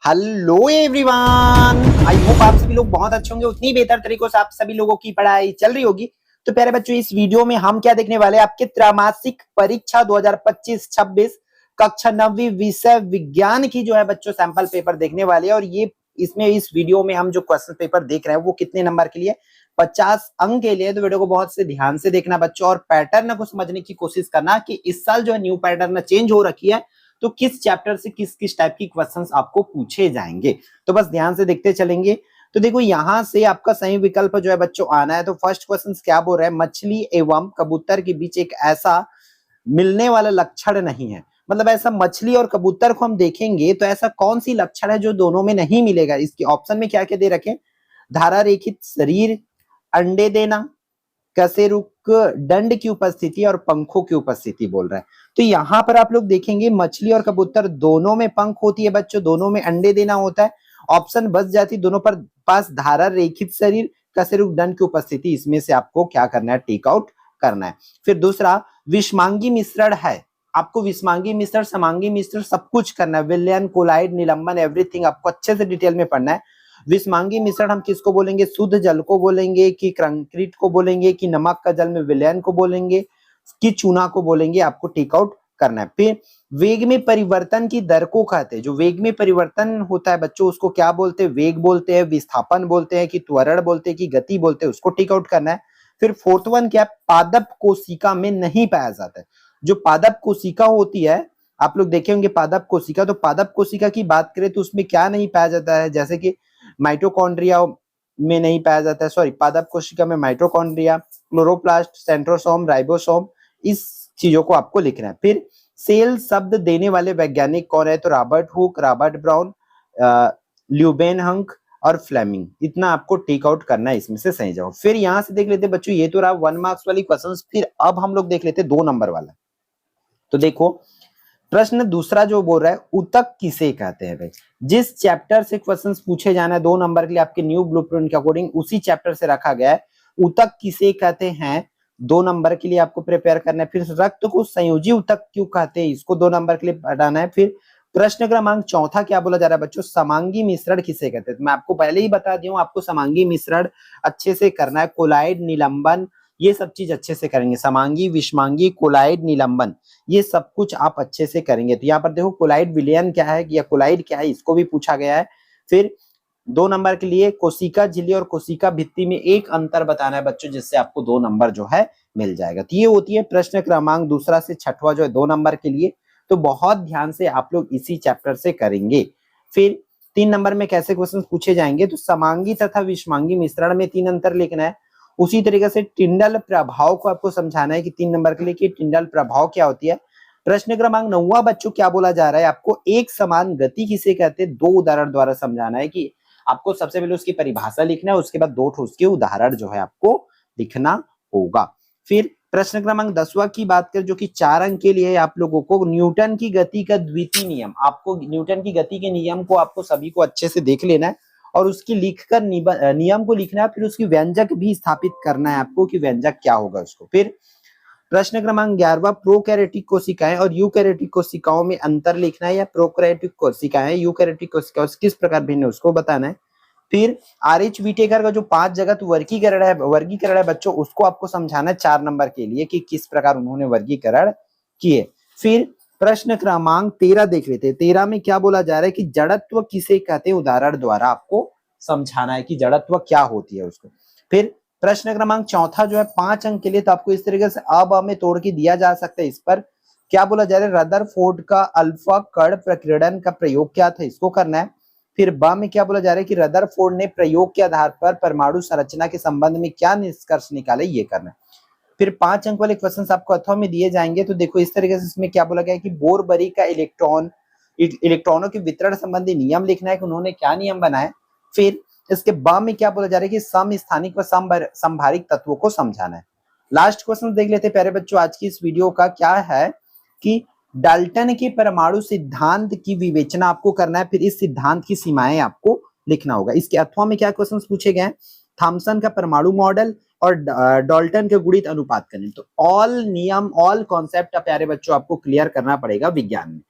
Hello everyone, I hope आप सभी लोग बहुत अच्छे होंगे। उतनी बेहतर तरीकों से आप सभी लोगों की पढ़ाई चल रही होगी। तो प्यारे बच्चों, इस वीडियो में हम क्या देखने वाले हैं, आपके त्रैमासिक परीक्षा 2025-26 कक्षा 9वीं विषय विज्ञान की जो है बच्चों सैंपल पेपर देखने वाले हैं। और ये इसमें इस वीडियो में हम जो क्वेश्चन पेपर देख रहे हैं वो कितने नंबर के लिए, 50 अंक के लिए। तो वीडियो को बहुत से ध्यान से देखना बच्चों, और पैटर्न को समझने की कोशिश करना कि इस साल जो है न्यू पैटर्न चेंज हो रखी है, तो किस चैप्टर से किस किस टाइप की क्वेश्चंस आपको पूछे जाएंगे। तो बस ध्यान से देखते चलेंगे। तो देखो यहां से आपका सही विकल्प जो है बच्चों आना है। तो फर्स्ट क्वेश्चन क्या बोल रहा है, मछली एवं कबूतर के बीच एक ऐसा मिलने वाला लक्षण नहीं है। मतलब ऐसा मछली और कबूतर को हम देखेंगे तो ऐसा कौन सी लक्षण है जो दोनों में नहीं मिलेगा। इसके ऑप्शन में क्या क्या दे रखे, धारा रेखित शरीर, अंडे देना, कशेरुक दंड की उपस्थिति और पंखों की उपस्थिति बोल रहा है। तो यहाँ पर आप लोग देखेंगे मछली और कबूतर दोनों में पंख होती है बच्चों, दोनों में अंडे देना होता है। ऑप्शन बच जाती दोनों पर पास धारा रेखित शरीर, कशेरुक दंड की उपस्थिति। इसमें से आपको क्या करना है, टेक आउट करना है। फिर दूसरा विषमांगी मिश्रण है, आपको विषमांगी मिश्रण, समांगी मिश्रण सब कुछ करना है। विलयन, कोलाइड, निलंबन, एवरीथिंग आपको अच्छे से डिटेल में पढ़ना है। विषमांगी मिश्रण हम किसको बोलेंगे, शुद्ध जल को बोलेंगे कि कंक्रीट को बोलेंगे कि नमक का जल में विलयन को बोलेंगे कि चूना को बोलेंगे, आपको टेक आउट करना है। फिर वेग में परिवर्तन की दर को कहते हैं, जो वेग में परिवर्तन होता है बच्चों उसको क्या बोलते हैं, वेग बोलते हैं, विस्थापन बोलते हैं कि त्वरण बोलते हैं कि गति बोलते हैं, उसको टेक आउट करना है। फिर फोर्थ वन क्या, पादप कोशिका में नहीं पाया जाता है। जो पादप कोशिका होती है, आप लोग देखे होंगे पादप कोशिका, तो पादप कोशिका की बात करें तो उसमें क्या नहीं पाया जाता है, जैसे कि माइटोकॉन्ड्रिया में नहीं पाया जाता है, सॉरी पादप कोशिका में माइटोकॉन्ड्रिया, क्लोरोप्लास्ट, सेंट्रोसोम, राइबोसोम, इस चीजों को आपको लिखना है। फिर सेल शब्द देने वाले वैज्ञानिक कौन है, तो रॉबर्ट हुक, रॉबर्ट ब्राउन, ल्यूबेनहंक और फ्लेमिंग। इतना आपको टेक आउट करना है, इसमें से सही जवाब। फिर यहां से देख लेते बच्चों, ये तो रहा 1 मार्क्स वाली क्वेश्चंस। फिर अब हम लोग देख लेते 2 नंबर वाला। तो देखो प्रश्न दूसरा जो बोल रहा है, उतक किसे कहते हैं भाई। जिस चैप्टर से क्वेश्चंस पूछे जाना है 2 नंबर के लिए आपके न्यू ब्लूप्रिंट के अकॉर्डिंग, उसी चैप्टर से रखा गया है। उतक किसे कहते हैं 2 नंबर के लिए आपको प्रिपेयर करना है। फिर रक्त को संयोजी उतक क्यों कहते हैं, इसको 2 नंबर के लिए पढ़ाना है। फिर प्रश्न क्रमांक चौथा क्या बोला जा रहा है बच्चों, समांगी मिश्रण किसे कहते हैं। तो मैं आपको पहले ही बता दी हूँ, आपको समांगी मिश्रण अच्छे से करना है। कोलाइड, निलंबन, ये सब चीज अच्छे से करेंगे। समांगी, विषमांगी, कोलाइड, निलंबन, ये सब कुछ आप अच्छे से करेंगे। तो यहाँ पर देखो कोलाइड विलयन क्या है या कोलाइड क्या है, इसको भी पूछा गया है। फिर 2 नंबर के लिए कोशिका झिल्ली और कोशिका भित्ति में एक अंतर बताना है बच्चों, जिससे आपको 2 नंबर जो है मिल जाएगा। तो ये होती है प्रश्न क्रमांक दूसरा से छठवां जो है 2 नंबर के लिए। तो बहुत ध्यान से आप लोग इसी चैप्टर से करेंगे। फिर 3 नंबर में कैसे क्वेश्चन पूछे जाएंगे, तो समांगी तथा विषमांगी मिश्रण में 3 अंतर लिखना है। उसी तरीके से टिंडल प्रभाव को आपको समझाना है कि 3 नंबर के लिए कि टिंडल प्रभाव क्या होती है। प्रश्न क्रमांक 9वां बच्चों क्या बोला जा रहा है, आपको एक समान गति किसे कहते हैं, 2 उदाहरण द्वारा समझाना है। कि आपको सबसे पहले उसकी परिभाषा लिखना है, उसके बाद 2 उसके उदाहरण जो है आपको लिखना होगा। फिर प्रश्न क्रमांक 10वां की बात करें जो कि 4 अंक के लिए, आप लोगों को न्यूटन की गति का द्वितीय नियम, आपको न्यूटन की गति के नियम को आपको सभी को अच्छे से देख लेना है और उसकी लिखकर नियम को लिखना है। फिर उसकी व्यंजक भी स्थापित करना है आपको कि व्यंजक क्या होगा उसको। फिर प्रश्न क्रमांक 11वां, प्रोकैरियोटिक कोशिकाएं और यूकैरियोटिक कोशिकाओं में अंतर लिखना है, या प्रोकैरियोटिक कोशिकाएं यूकैरियोटिक कोशिकाओं से किस प्रकार भिन्न है उसको बताना है। फिर आर.एच. व्हिटेकर का जो 5 जगत वर्गीकरण है बच्चों, उसको आपको समझाना है 4 नंबर के लिए कि किस प्रकार उन्होंने वर्गीकरण किए। फिर प्रश्न क्रमांक 13 देख लेते हैं। 13 में क्या बोला जा रहा है कि जड़त्व किसे कहते हैं, उदाहरण द्वारा आपको समझाना है कि जड़त्व क्या होती है उसको। फिर प्रश्न क्रमांक चौथा जो है 5 अंक के लिए, तो आपको इस तरीके से अब में तोड़ के दिया जा सकता है। इस पर क्या बोला जा रहा है, रदरफोर्ड का अल्फा कण प्रकीर्णन का प्रयोग क्या था, इसको करना है। फिर ब में क्या बोला जा रहा है कि रदरफोर्ड ने प्रयोग के आधार पर परमाणु संरचना के संबंध में क्या निष्कर्ष निकाले, ये करना है। फिर 5 अंक वाले क्वेश्चन आपको अथवा में दिए जाएंगे। तो देखो इस तरीके से इसमें क्या बोला गया है कि बोरबरी का इलेक्ट्रॉनों के वितरण संबंधी नियम लिखना है कि उन्होंने क्या नियम बनाए। फिर इसके बाद में क्या बोला जा रहा है कि समस्थानिक व संभारिक तत्वों को समझाना है। लास्ट क्वेश्चन देख लेते हैं प्यारे बच्चों आज की इस वीडियो का, क्या है कि डाल्टन के परमाणु सिद्धांत की विवेचना आपको करना है। फिर इस सिद्धांत की सीमाएं आपको लिखना होगा। इसके अथवा में क्या क्वेश्चंस पूछे गए हैं, थॉमसन का परमाणु मॉडल और डाल्टन के गुणित अनुपात करने। तो ऑल नियम, ऑल कॉन्सेप्ट प्यारे बच्चों आपको क्लियर करना पड़ेगा विज्ञान में।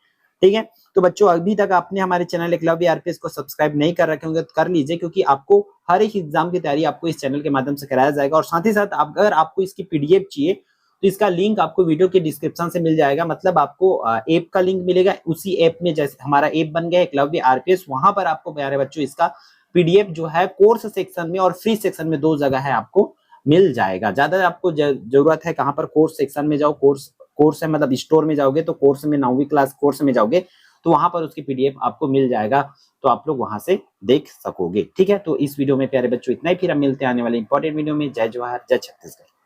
ठीक है। तो बच्चों अभी तक आपने हमारे चैनल एकलव्य आरपीएस को सब्सक्राइब नहीं कर रखे होंगे तो कर लीजिए, क्योंकि आपको हर एक एग्जाम की तैयारी आपको इस चैनल के माध्यम से कराया जाएगा। और साथ ही साथ अगर आपको इसकी पीडीएफ चाहिए तो इसका लिंक आपको वीडियो के डिस्क्रिप्शन से मिल जाएगा। मतलब आपको ऐप का लिंक मिलेगा, उसी ऐप में जैसे हमारा ऐप बन गया एकलव्य आरपीएस, वहां पर आपको प्यारे बच्चों इसका पीडीएफ जो है कोर्स सेक्शन में और फ्री सेक्शन में 2 जगह है आपको मिल जाएगा। ज्यादा आपको जरूरत है कहां पर, कोर्स सेक्शन में जाओ, कोर्स है मतलब स्टोर में जाओगे तो कोर्स में 9वीं क्लास कोर्स में जाओगे तो वहां पर उसकी पीडीएफ आपको मिल जाएगा, तो आप लोग वहां से देख सकोगे। ठीक है, तो इस वीडियो में प्यारे बच्चों इतना ही, फिर हम मिलते हैं आने वाले इंपॉर्टेंट वीडियो में। जय जवाहर, जय छत्तीसगढ़।